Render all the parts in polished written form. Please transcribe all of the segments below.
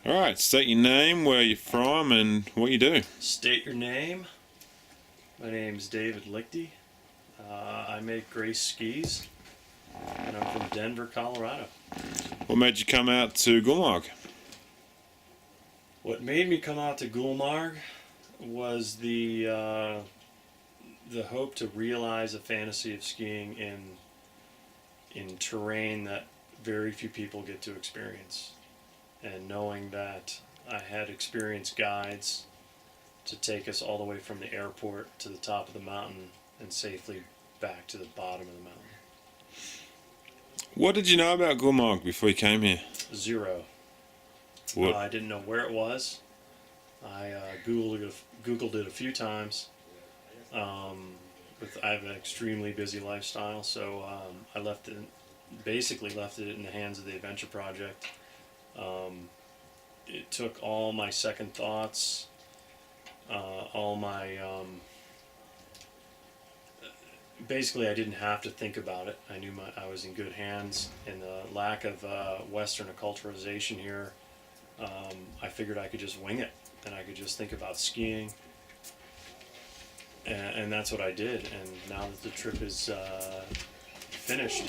Alright, state your name, where you're from, and what you do. State your name. My name's David Liechty. I make Grace skis, and I'm from Denver, Colorado. What made you come out to Gulmarg? What made me come out to Gulmarg was the hope to realize a fantasy of skiing in terrain that very few people get to experience, and knowing that I had experienced guides to take us all the way from the airport to the top of the mountain and safely back to the bottom of the mountain. What did you know about Gulmarg before you came here? Zero. What? I didn't know where it was. I Googled it a few times. I have an extremely busy lifestyle, so I basically left it in the hands of the Adventure Project. It took all my second thoughts, all my basically I didn't have to think about it. I knew I was in good hands. In the lack of Western acculturation here, I figured I could just wing it, and I could just think about skiing, and that's what I did. And now that the trip is finished,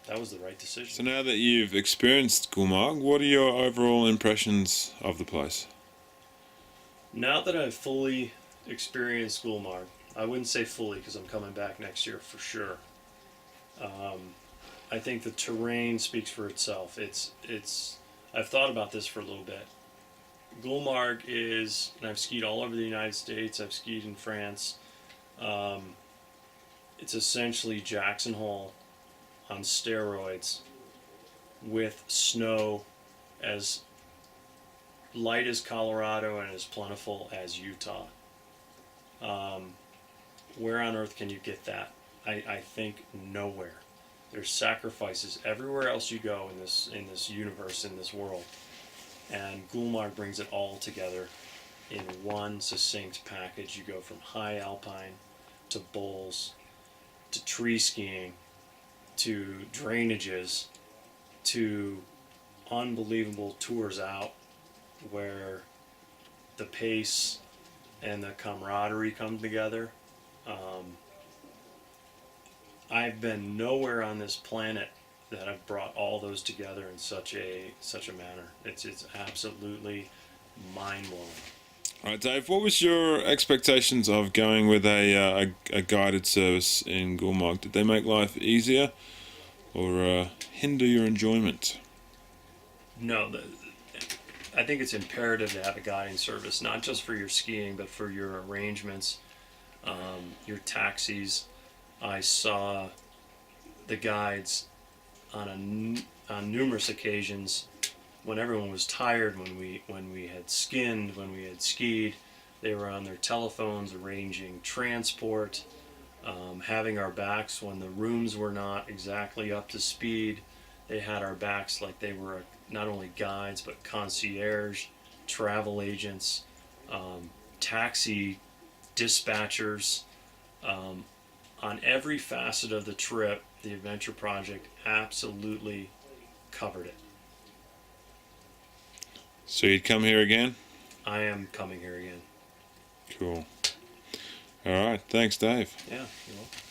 that was the right decision. So now that you've experienced Gulmarg, what are your overall impressions of the place? Now that I've fully experienced Gulmarg, I wouldn't say fully because I'm coming back next year for sure. I think the terrain speaks for itself. I've thought about this for a little bit. Gulmarg is, and I've skied all over the United States. I've skied in France. It's essentially Jackson Hole on steroids with snow as light as Colorado and as plentiful as Utah. Where on earth can you get that? I think nowhere. There's sacrifices everywhere else you go in this universe, in this world, and Gulmarg brings it all together in one succinct package. You go from high alpine to bowls to tree skiing to drainages to unbelievable tours out where the pace and the camaraderie come together. I've been nowhere on this planet that I've brought all those together in such a manner. It's absolutely mind-blowing. Alright, Dave, what was your expectations of going with a guided service in Gulmarg? Did they make life easier or hinder your enjoyment? No, I think it's imperative to have a guiding service, not just for your skiing, but for your arrangements, your taxis. I saw the guides on numerous occasions when everyone was tired, when we had skinned, when we had skied. They were on their telephones arranging transport, having our backs when the rooms were not exactly up to speed. They had our backs like they were not only guides but concierge, travel agents, taxi dispatchers. On every facet of the trip, the Adventure Project absolutely covered it. So you'd come here again? I am coming here again. Cool. Alright, thanks Dave. Yeah, you're welcome.